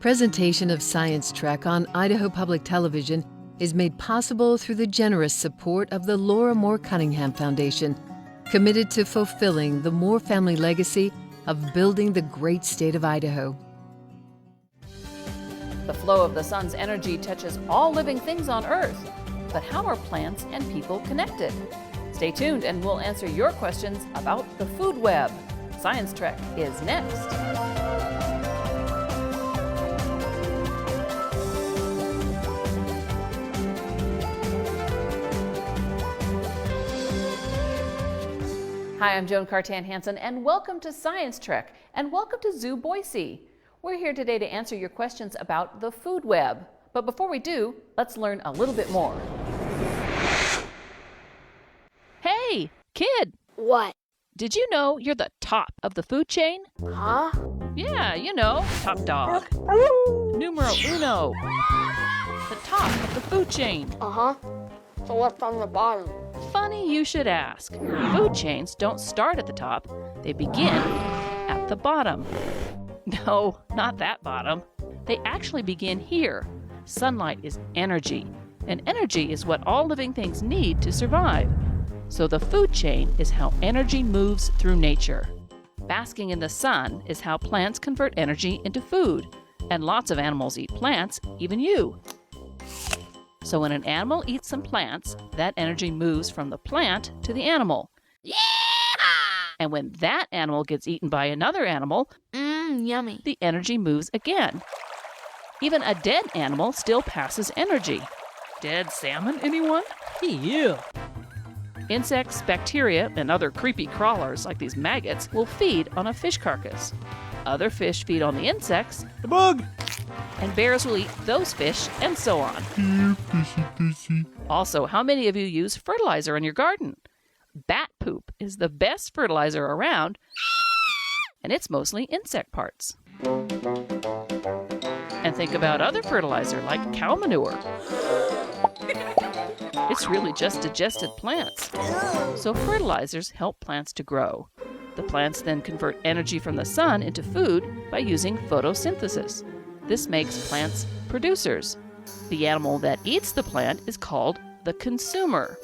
Presentation of Science Trek on Idaho Public Television is made possible through the generous support of the Laura Moore Cunningham Foundation, committed to fulfilling the Moore family legacy of building the great state of Idaho. The flow of the sun's energy touches all living things on Earth. But how are plants and people connected? Stay tuned and we'll answer your questions about the food web. Science Trek is next. Hi, I'm Joan Cartan-Hansen, and welcome to Science Trek, and welcome to Zoo Boise. We're here today to answer your questions about the food web. But before we do, let's learn a little bit more. Hey, kid! What? Did you know you're the top of the food chain? Huh? Yeah, you know, top dog. Numero uno. The top of the food chain. Uh-huh. So what's on the bottom? Funny you should ask. Food chains don't start at the top. They begin at the bottom. No, not that bottom. They actually begin here. Sunlight is energy, and energy is what all living things need to survive. So the food chain is how energy moves through nature. Basking in the sun is how plants convert energy into food, and lots of animals eat plants, even you. So when an animal eats some plants, that energy moves from the plant to the animal. Yeah! And when that animal gets eaten by another animal, Yummy. the energy moves again. Even a dead animal still passes energy. Dead salmon, anyone? Yeah. Insects, bacteria, and other creepy crawlers like these maggots will feed on a fish carcass. Other fish feed on the insects, The bug. and bears will eat those fish, and so on. Here, fishy, fishy. Also, how many of you use fertilizer in your garden? Bat poop is the best fertilizer around, and it's mostly insect parts. And think about other fertilizer like cow manure. It's really just digested plants. So fertilizers help plants to grow. The plants then convert energy from the sun into food by using photosynthesis. This makes plants producers. The animal that eats the plant is called the consumer.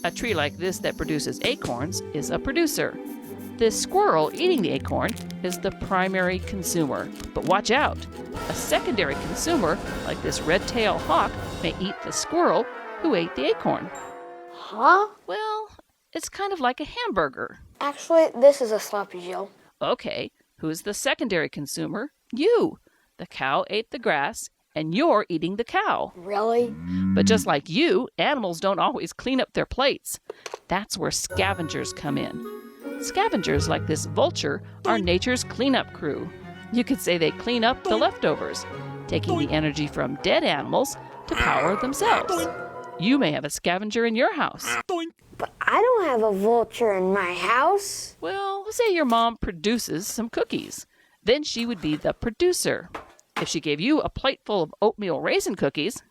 A tree like this that produces acorns is a producer. This squirrel eating the acorn is the primary consumer. But watch out! A secondary consumer, like this red-tailed hawk, may eat the squirrel who ate the acorn. Huh? Well, it's kind of like a hamburger. Actually, this is a sloppy Joe. Okay, who's the secondary consumer? You! The cow ate the grass, and you're eating the cow. Really? But just like you, animals don't always clean up their plates. That's where scavengers come in. Scavengers like this vulture are nature's cleanup crew. You could say they clean up the leftovers, taking the energy from dead animals to power themselves. You may have a scavenger in your house. But I don't have a vulture in my house. Well, let's say your mom produces some cookies. Then she would be the producer. If she gave you a plate full of oatmeal raisin cookies,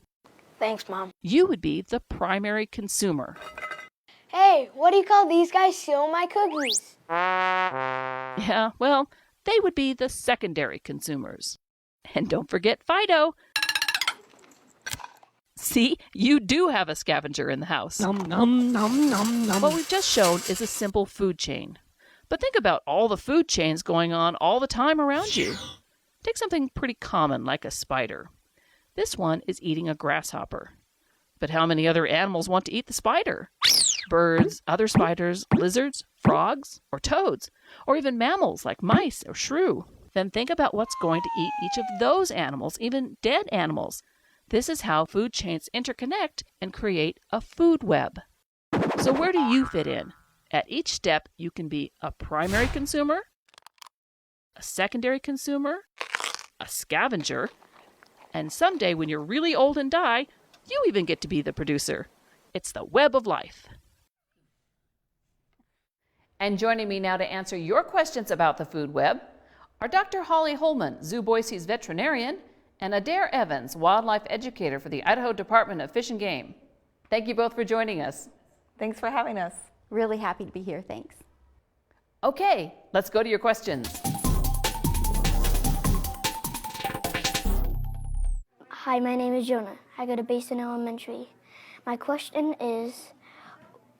Thanks, Mom. you would be the primary consumer. Hey, what do you call these guys stealing my cookies? Yeah, well, they would be the secondary consumers. And don't forget Fido. See, you do have a scavenger in the house. Nom, nom, nom, nom, nom. What we've just shown is a simple food chain. But think about all the food chains going on all the time around you. Take something pretty common like a spider. This one is eating a grasshopper. But how many other animals want to eat the spider? Birds, other spiders, lizards, frogs, or toads, or even mammals like mice or shrew. Then think about what's going to eat each of those animals, even dead animals. This is how food chains interconnect and create a food web. So where do you fit in? At each step, you can be a primary consumer, a secondary consumer, a scavenger, and someday when you're really old and die, you even get to be the producer. It's the web of life. And joining me now to answer your questions about the food web are Dr. Holly Holman, Zoo Boise's veterinarian, and Adare Evans, wildlife educator for the Idaho Department of Fish and Game. Thank you both for joining us. Thanks for having us. Really happy to be here, thanks. Okay, let's go to your questions. Hi, my name is Jonah. I go to Basin Elementary. My question is,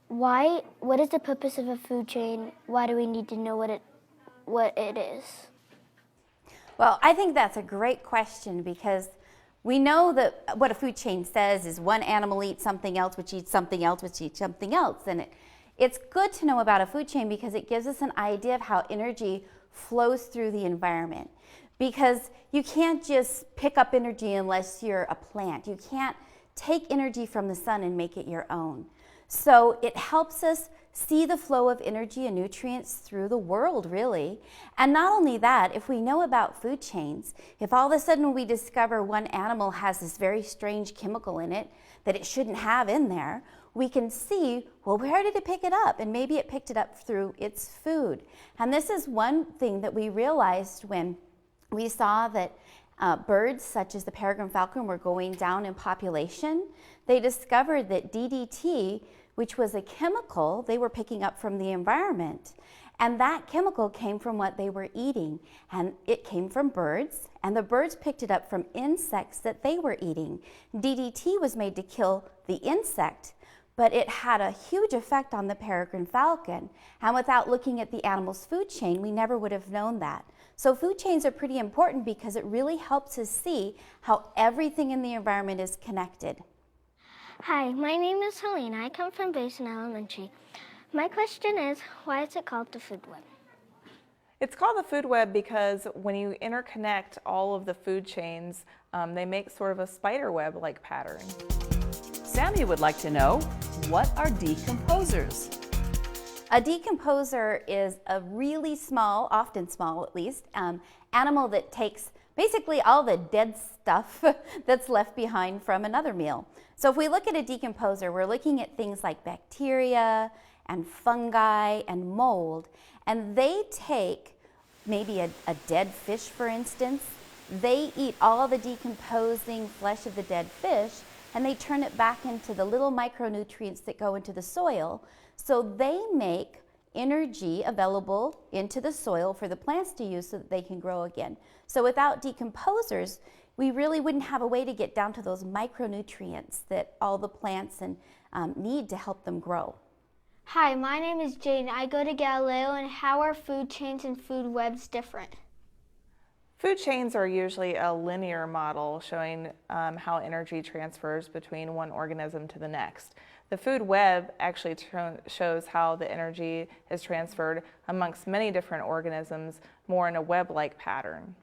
what is the purpose of a food chain? Why do we need to know what it is? Well, I think that's a great question because we know that what a food chain says is one animal eats something else, which eats something else, which eats something else. And it's good to know about a food chain because it gives us an idea of how energy flows through the environment. Because you can't just pick up energy unless you're a plant. You can't take energy from the sun and make it your own. So it helps us see the flow of energy and nutrients through the world, really. And not only that, if we know about food chains, if all of a sudden we discover one animal has this very strange chemical in it that it shouldn't have in there, we can see, well, where did it pick it up? And maybe it picked it up through its food. And this is one thing that we realized when we saw that birds such as the peregrine falcon were going down in population. They discovered that DDT, which was a chemical they were picking up from the environment, and that chemical came from what they were eating, and it came from birds, and the birds picked it up from insects that they were eating. DDT was made to kill the insect, but it had a huge effect on the peregrine falcon, and without looking at the animal's food chain, we never would have known that. So food chains are pretty important because it really helps us see how everything in the environment is connected. Hi, my name is Helena. I come from Basin Elementary. My question is, why is it called the food web? It's called the food web because when you interconnect all of the food chains, they make sort of a spider web-like pattern. Sammy would like to know, what are decomposers? A decomposer is a really small, often small at least, animal that takes basically all the dead stuff that's left behind from another meal. So if we look at a decomposer, we're looking at things like bacteria and fungi and mold, and they take maybe a dead fish, for instance. They eat all the decomposing flesh of the dead fish, and they turn it back into the little micronutrients that go into the soil. So they make energy available into the soil for the plants to use so that they can grow again. So without decomposers, we really wouldn't have a way to get down to those micronutrients that all the plants need to help them grow. Hi, my name is Jane. I go to Galileo, and how are food chains and food webs different? Food chains are usually a linear model showing how energy transfers between one organism to the next. The food web actually shows how the energy is transferred amongst many different organisms, more in a web-like pattern.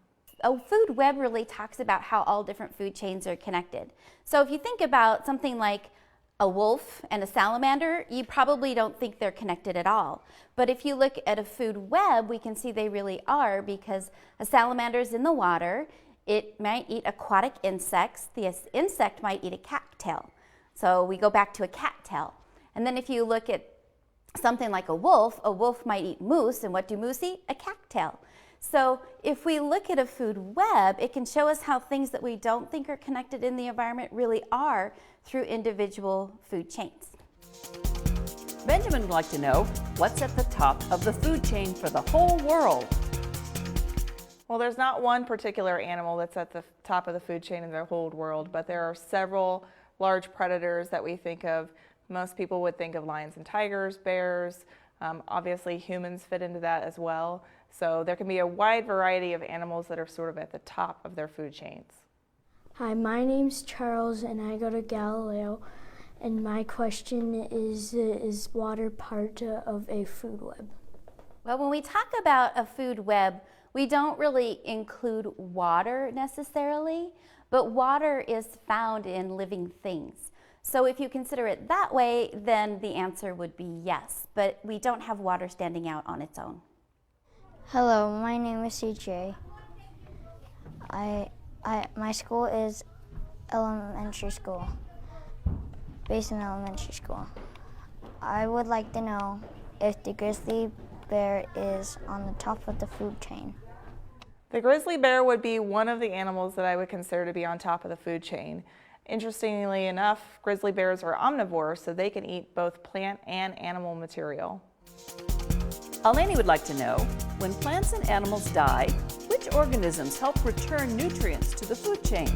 A food web really talks about how all different food chains are connected. So if you think about something like a wolf and a salamander, you probably don't think they're connected at all. But if you look at a food web, we can see they really are, because a salamander is in the water. It might eat aquatic insects. The insect might eat a cattail. So we go back to a cattail. And then if you look at something like a wolf might eat moose, and what do moose eat? A cattail. So if we look at a food web, it can show us how things that we don't think are connected in the environment really are through individual food chains. Benjamin would like to know, what's at the top of the food chain for the whole world? Well, there's not one particular animal that's at the top of the food chain in the whole world, but there are several large predators that we think of. Most people would think of lions and tigers, bears. Obviously, humans fit into that as well. So there can be a wide variety of animals that are sort of at the top of their food chains. Hi, my name's Charles, and I go to Galileo. And my question is water part of a food web? Well, when we talk about a food web, we don't really include water necessarily, but water is found in living things. So if you consider it that way, then the answer would be yes, but we don't have water standing out on its own. Hello, my name is CJ. My school is elementary school, Basin Elementary School. I would like to know if the grizzly bear is on the top of the food chain. The grizzly bear would be one of the animals that I would consider to be on top of the food chain. Interestingly enough, grizzly bears are omnivores, so they can eat both plant and animal material. Alani would like to know, when plants and animals die, which organisms help return nutrients to the food chain?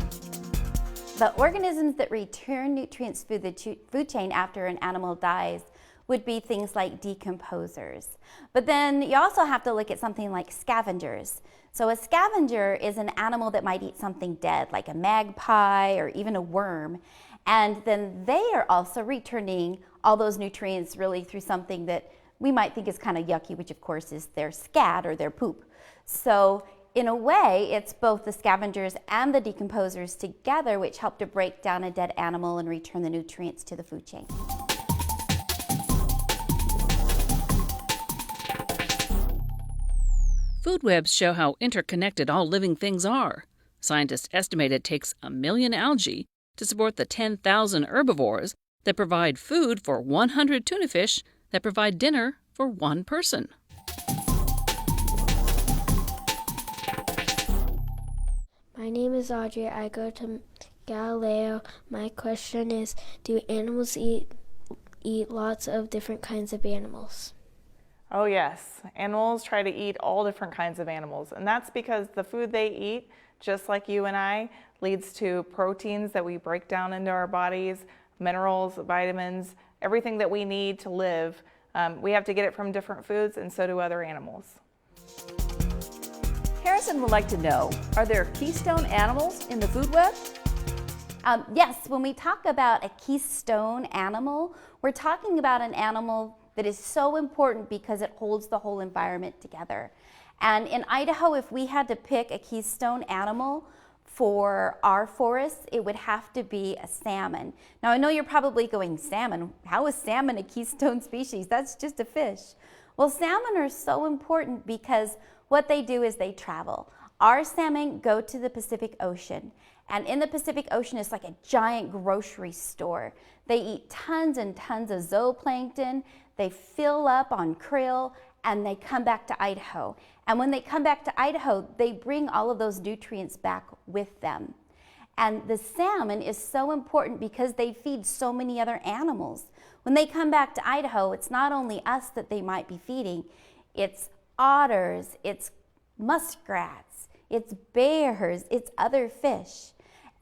The organisms that return nutrients through the food chain after an animal dies would be things like decomposers. But then you also have to look at something like scavengers. So a scavenger is an animal that might eat something dead, like a magpie or even a worm. And then they are also returning all those nutrients really through something that we might think is kind of yucky, which of course is their scat or their poop. So in a way, it's both the scavengers and the decomposers together which help to break down a dead animal and return the nutrients to the food chain. Food webs show how interconnected all living things are. Scientists estimate it takes 1 million algae to support the 10,000 herbivores that provide food for 100 tuna fish that provide dinner for one person. My name is Adare. I go to Galileo. My question is, do animals eat lots of different kinds of animals? Oh yes, animals try to eat all different kinds of animals, and that's because the food they eat, just like you and I, leads to proteins that we break down into our bodies, minerals, vitamins, everything that we need to live. We have to get it from different foods, and so do other animals. Harrison would like to know, are there keystone animals in the food web? Yes, when we talk about a keystone animal, we're talking about an animal that is so important because it holds the whole environment together. And in Idaho, if we had to pick a keystone animal for our forests, it would have to be a salmon. Now I know you're probably going, salmon? How is salmon a keystone species? That's just a fish. Well, salmon are so important because what they do is they travel. Our salmon go to the Pacific Ocean, and in the Pacific Ocean it's like a giant grocery store. They eat tons and tons of zooplankton, they fill up on krill, and they come back to Idaho. And when they come back to Idaho, they bring all of those nutrients back with them. And the salmon is so important because they feed so many other animals. When they come back to Idaho, it's not only us that they might be feeding, it's otters, it's muskrats, it's bears, it's other fish.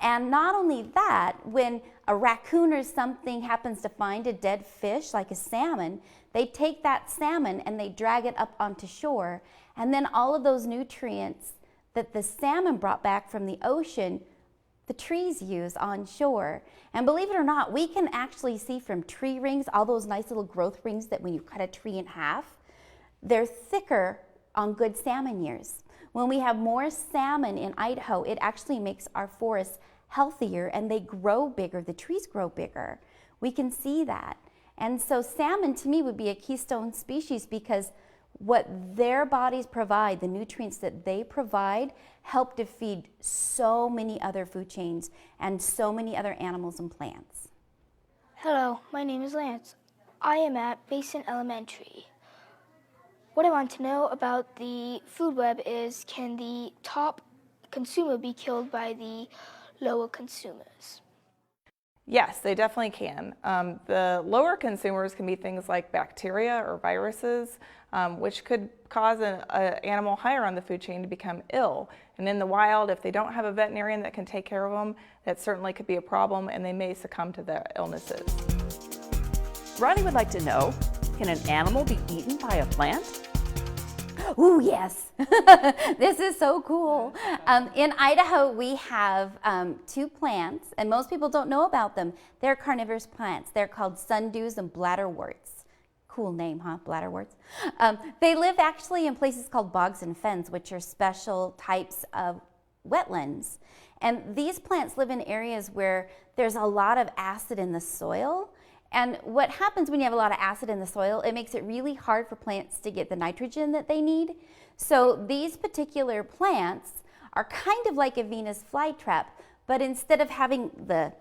And not only that, when a raccoon or something happens to find a dead fish like a salmon, they take that salmon and they drag it up onto shore, and then all of those nutrients that the salmon brought back from the ocean, the trees use on shore. And believe it or not, we can actually see from tree rings, all those nice little growth rings that when you cut a tree in half, they're thicker on good salmon years. When we have more salmon in Idaho, it actually makes our forests healthier and they grow bigger, the trees grow bigger. We can see that. And so salmon to me would be a keystone species because what their bodies provide, the nutrients that they provide, help to feed so many other food chains and so many other animals and plants. Hello, my name is Lance. I am at Basin Elementary. What I want to know about the food web is, can the top consumer be killed by the lower consumers? Yes, they definitely can. The lower consumers can be things like bacteria or viruses, which could cause an animal higher on the food chain to become ill. And in the wild, if they don't have a veterinarian that can take care of them, that certainly could be a problem, and they may succumb to their illnesses. Ronnie would like to know, can an animal be eaten by a plant? Ooh, yes. This is so cool. In Idaho, we have 2 plants, and most people don't know about them. They're carnivorous plants. They're called sundews and bladderworts. Cool name, huh? Bladderworts. They live actually in places called bogs and fens, which are special types of wetlands. And these plants live in areas where there's a lot of acid in the soil. And what happens when you have a lot of acid in the soil, it makes it really hard for plants to get the nitrogen that they need. So these particular plants are kind of like a Venus flytrap, but instead of having the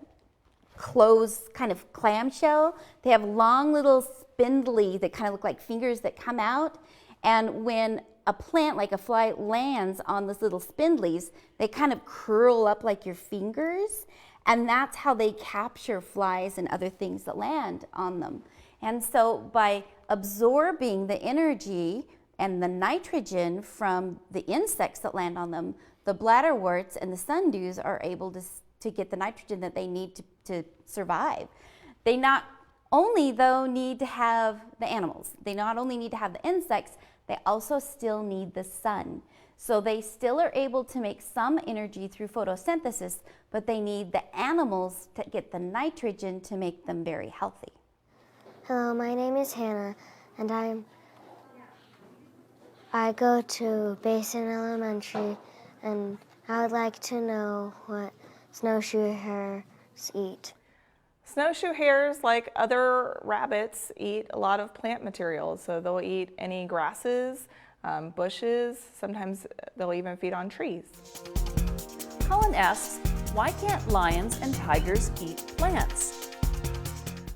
closed kind of clamshell, they have long little spindly that kind of look like fingers that come out. And when a plant like a fly lands on those little spindlies, they kind of curl up like your fingers. And that's how they capture flies and other things that land on them. And so by absorbing the energy and the nitrogen from the insects that land on them, the bladderworts and the sundews are able to to get the nitrogen that they need to survive. They not only, though, need to have the animals. They not only need to have the insects, they also still need the sun. So they still are able to make some energy through photosynthesis, but they need the animals to get the nitrogen to make them very healthy. Hello, my name is Hannah, and I go to Basin Elementary, and I would like to know what snowshoe hares eat. Snowshoe hares, like other rabbits, eat a lot of plant materials. So they'll eat any grasses, bushes, sometimes they'll even feed on trees. Colin asks, why can't lions and tigers eat plants?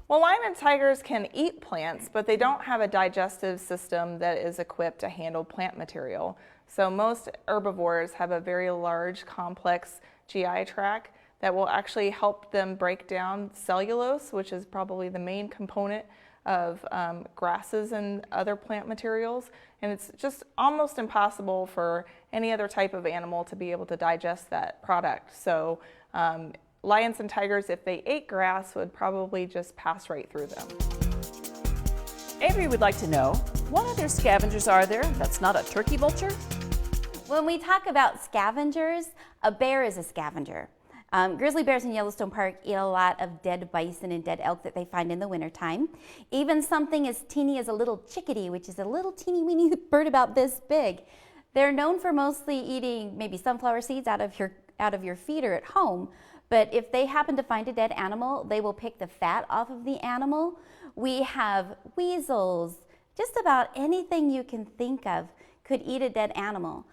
Well, lion and tigers can eat plants, but they don't have a digestive system that is equipped to handle plant material. So most herbivores have a very large, complex GI tract that will actually help them break down cellulose, which is probably the main component of grasses and other plant materials. And it's just almost impossible for any other type of animal to be able to digest that product. So lions and tigers, if they ate grass, would probably just pass right through them. Avery would like to know, what other scavengers are there that's not a turkey vulture? When we talk about scavengers, a bear is a scavenger. Grizzly bears in Yellowstone Park eat a lot of dead bison and dead elk that they find in the wintertime. Even something as teeny as a little chickadee, which is a little teeny weeny bird about this big. They're known for mostly eating maybe sunflower seeds out of your feeder at home, but if they happen to find a dead animal, they will pick the fat off of the animal. We have weasels, just about anything you can think of could eat a dead animal.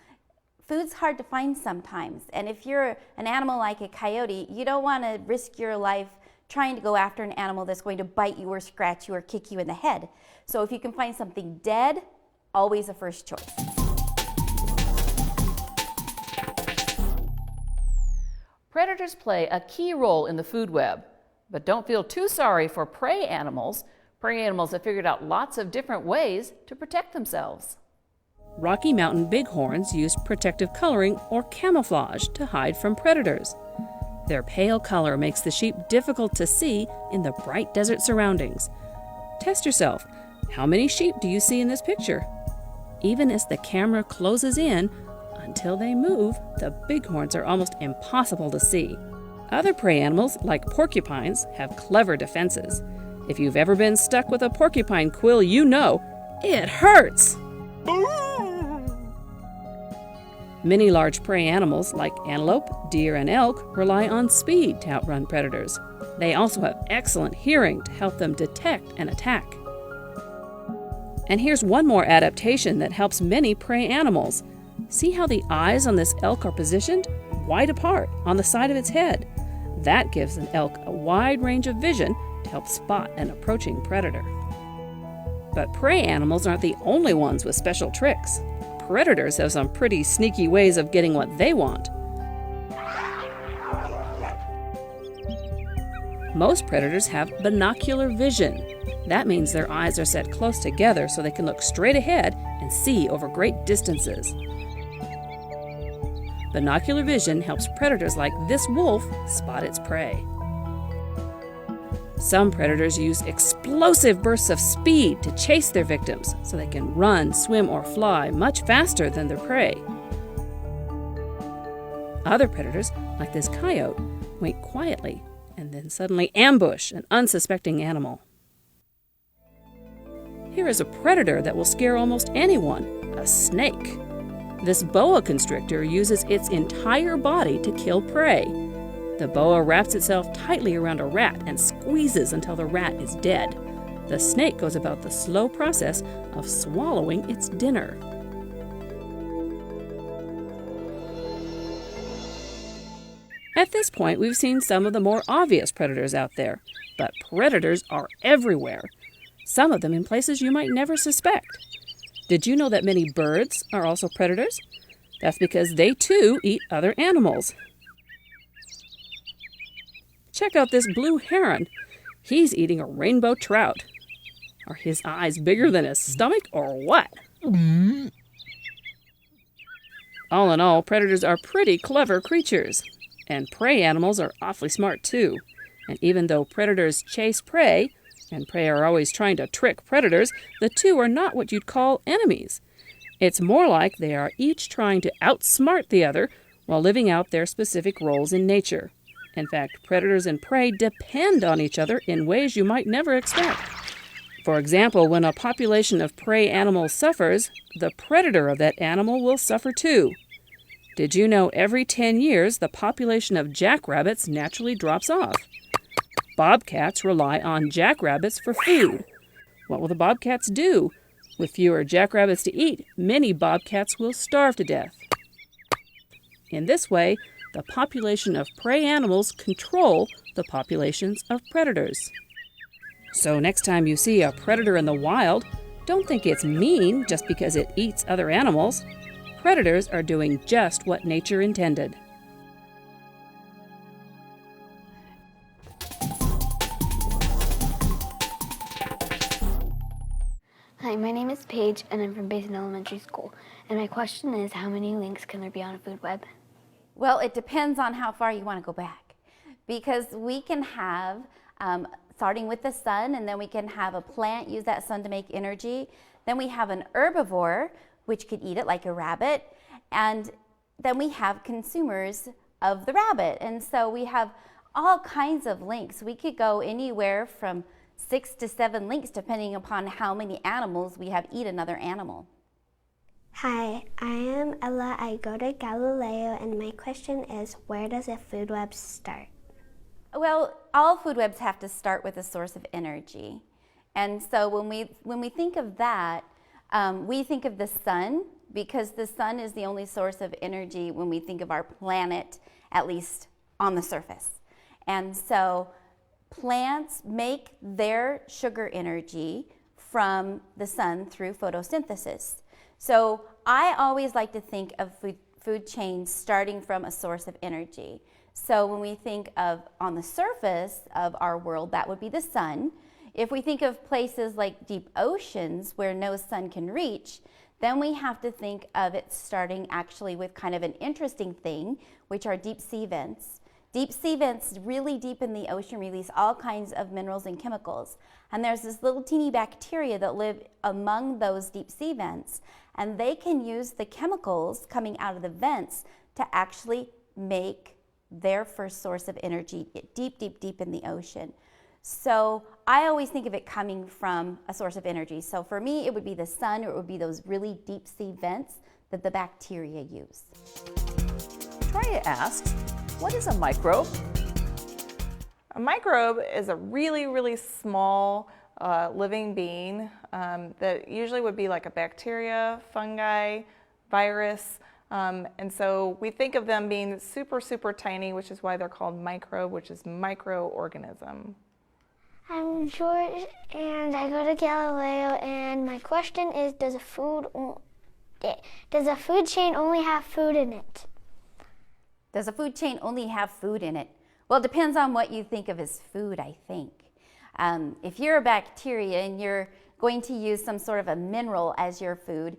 Food's hard to find sometimes, and if you're an animal like a coyote, you don't want to risk your life trying to go after an animal that's going to bite you or scratch you or kick you in the head. So if you can find something dead, always a first choice. Predators play a key role in the food web, but don't feel too sorry for prey animals. Prey animals have figured out lots of different ways to protect themselves. Rocky Mountain bighorns use protective coloring or camouflage to hide from predators. Their pale color makes the sheep difficult to see in the bright desert surroundings. Test yourself. How many sheep do you see in this picture? Even as the camera closes in, until they move, the bighorns are almost impossible to see. Other prey animals, like porcupines, have clever defenses. If you've ever been stuck with a porcupine quill, you know it hurts! Many large prey animals, like antelope, deer, and elk, rely on speed to outrun predators. They also have excellent hearing to help them detect and attack. And here's one more adaptation that helps many prey animals. See how the eyes on this elk are positioned? Wide apart on the side of its head. That gives an elk a wide range of vision to help spot an approaching predator. But prey animals aren't the only ones with special tricks. Predators have some pretty sneaky ways of getting what they want. Most predators have binocular vision. That means their eyes are set close together so they can look straight ahead and see over great distances. Binocular vision helps predators like this wolf spot its prey. Some predators use explosive bursts of speed to chase their victims so they can run, swim, or fly much faster than their prey. Other predators, like this coyote, wait quietly and then suddenly ambush an unsuspecting animal. Here is a predator that will scare almost anyone, a snake. This boa constrictor uses its entire body to kill prey. The boa wraps itself tightly around a rat and squeezes until the rat is dead. The snake goes about the slow process of swallowing its dinner. At this point, we've seen some of the more obvious predators out there, but predators are everywhere. Some of them in places you might never suspect. Did you know that many birds are also predators? That's because they too eat other animals. Check out this blue heron. He's eating a rainbow trout. Are his eyes bigger than his stomach or what? All in all, predators are pretty clever creatures. And prey animals are awfully smart too. And even though predators chase prey, and prey are always trying to trick predators, the two are not what you'd call enemies. It's more like they are each trying to outsmart the other while living out their specific roles in nature. In fact, predators and prey depend on each other in ways you might never expect. For example, when a population of prey animals suffers, the predator of that animal will suffer too. Did you know every 10 years the population of jackrabbits naturally drops off? Bobcats rely on jackrabbits for food. What will the bobcats do? With fewer jackrabbits to eat, many bobcats will starve to death. In this way, the population of prey animals control the populations of predators. So next time you see a predator in the wild, don't think it's mean just because it eats other animals. Predators are doing just what nature intended. Hi, my name is Paige, and I'm from Basin Elementary School. And my question is, how many links can there be on a food web? Well, it depends on how far you want to go back. Because we can have, starting with the sun, and then we can have a plant use that sun to make energy. Then we have an herbivore, which could eat it like a rabbit. And then we have consumers of the rabbit. And so we have all kinds of links. We could go anywhere from 6 to 7 links depending upon how many animals we have eat another animal. Hi, I am Ella. I go to Galileo, and my question is, where does a food web start? Well, all food webs have to start with a source of energy. And so when we think of that, we think of the sun, because the sun is the only source of energy when we think of our planet, at least on the surface. And so plants make their sugar energy from the sun through photosynthesis. So I always like to think of food chains starting from a source of energy. So when we think of on the surface of our world, that would be the sun. If we think of places like deep oceans where no sun can reach, then we have to think of it starting actually with kind of an interesting thing, which are deep sea vents. Deep sea vents really deep in the ocean release all kinds of minerals and chemicals. And there's this little teeny bacteria that live among those deep sea vents, and they can use the chemicals coming out of the vents to actually make their first source of energy deep, deep, deep in the ocean. So I always think of it coming from a source of energy. So for me, it would be the sun, or it would be those really deep sea vents that the bacteria use. Troya asks, what is a microbe? A microbe is a really, really small living being that usually would be like a bacteria, fungi, virus. And so we think of them being super, super tiny, which is why they're called microbe, which is microorganism. I'm George, and I go to Galileo, and my question is, does a food chain only have food in it? Does a food chain only have food in it? Well, it depends on what you think of as food, I think. If you're a bacteria and you're going to use some sort of a mineral as your food,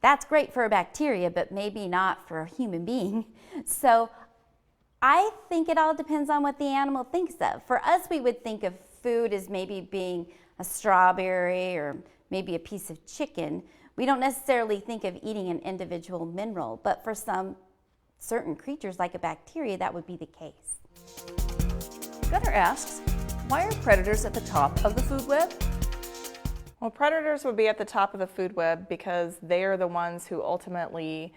that's great for a bacteria, but maybe not for a human being. So I think it all depends on what the animal thinks of. For us, we would think of food as maybe being a strawberry or maybe a piece of chicken. We don't necessarily think of eating an individual mineral, but for some certain creatures like a bacteria, that would be the case. Gunnar asks, why are predators at the top of the food web? Well, predators would be at the top of the food web because they are the ones who ultimately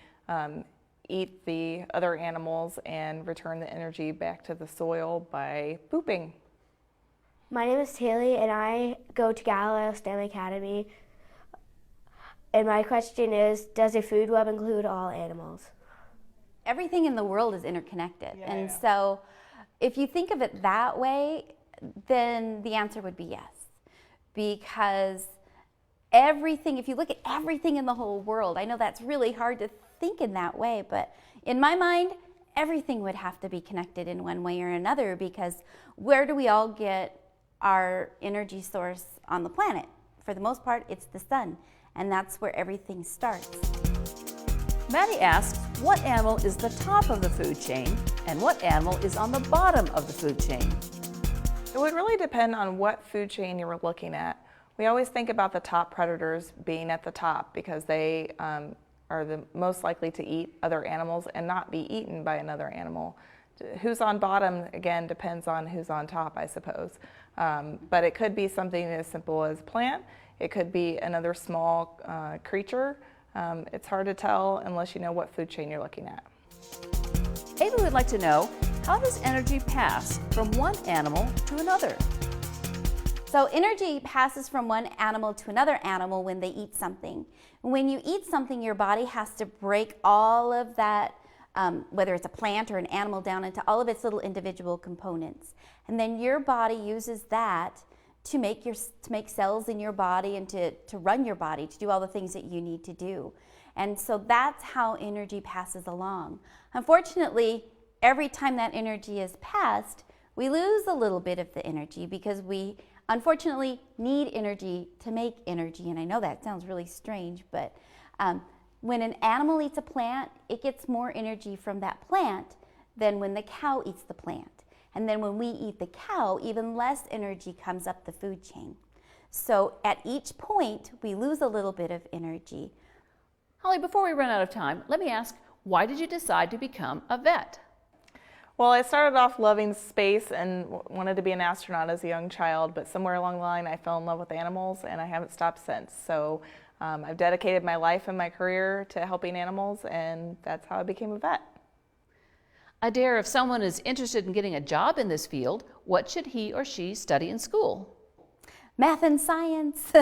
eat the other animals and return the energy back to the soil by pooping. My name is Haley, and I go to Galileo STEM Academy. And my question is, does a food web include all animals? Everything in the world is interconnected. So if you think of it that way, then the answer would be yes. Because everything, if you look at everything in the whole world, I know that's really hard to think in that way, but in my mind, everything would have to be connected in one way or another, because where do we all get our energy source on the planet? For the most part, it's the sun, and that's where everything starts. Maddie asks, what animal is the top of the food chain and what animal is on the bottom of the food chain? It would really depend on what food chain you were looking at. We always think about the top predators being at the top because they are the most likely to eat other animals and not be eaten by another animal. Who's on bottom, again, depends on who's on top, I suppose. But it could be something as simple as plant. It could be another small creature. It's hard to tell unless you know what food chain you're looking at. Amy would like to know, how does energy pass from one animal to another? So energy passes from one animal to another animal when they eat something. When you eat something, your body has to break all of that, whether it's a plant or an animal, down into all of its little individual components. And then your body uses that to make cells in your body and to run your body, to do all the things that you need to do. And so that's how energy passes along. Unfortunately, every time that energy is passed, we lose a little bit of the energy because we unfortunately need energy to make energy. And I know that sounds really strange, but when an animal eats a plant, it gets more energy from that plant than when the cow eats the plant. And then when we eat the cow, even less energy comes up the food chain. So at each point, we lose a little bit of energy. Holly, before we run out of time, let me ask, why did you decide to become a vet? Well, I started off loving space and wanted to be an astronaut as a young child, but somewhere along the line I fell in love with animals and I haven't stopped since. So I've dedicated my life and my career to helping animals, and that's how I became a vet. Adare, if someone is interested in getting a job in this field, what should he or she study in school? Math and science.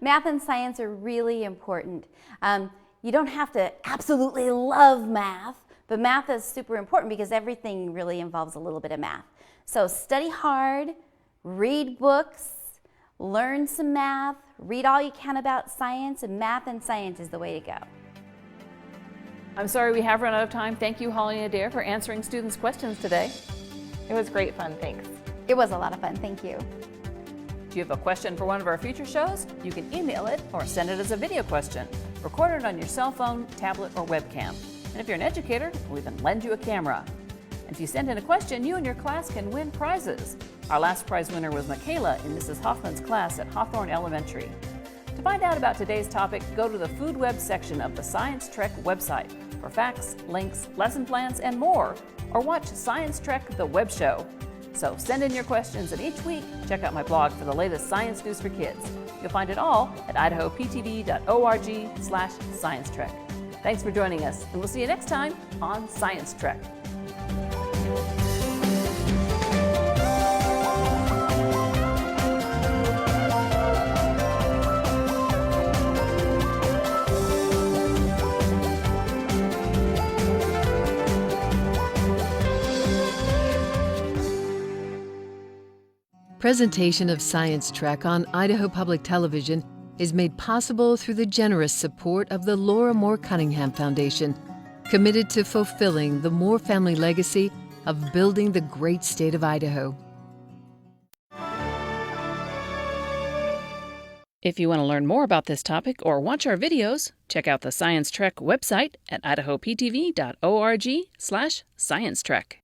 Math and science are really important. You don't have to absolutely love math, but math is super important because everything really involves a little bit of math. So study hard, read books, learn some math, read all you can about science, and math and science is the way to go. I'm sorry we have run out of time. Thank you, Holly and Adare, for answering students' questions today. It was great fun, thanks. It was a lot of fun, thank you. Do you have a question for one of our future shows? You can email it or send it as a video question. Record it on your cell phone, tablet, or webcam. And if you're an educator, we'll even lend you a camera. And if you send in a question, you and your class can win prizes. Our last prize winner was McKayla in Mrs. Hoffman's class at Hawthorne Elementary. To find out about today's topic, go to the Food Web section of the Science Trek website for facts, links, lesson plans, and more. Or watch Science Trek the Web Show. So send in your questions, and each week, check out my blog for the latest science news for kids. You'll find it all at idahoptv.org/science-trek. Thanks for joining us, and we'll see you next time on Science Trek. Presentation of Science Trek on Idaho Public Television is made possible through the generous support of the Laura Moore Cunningham Foundation, committed to fulfilling the Moore family legacy of building the great state of Idaho. If you want to learn more about this topic or watch our videos, check out the Science Trek website at idahoptv.org/science-trek.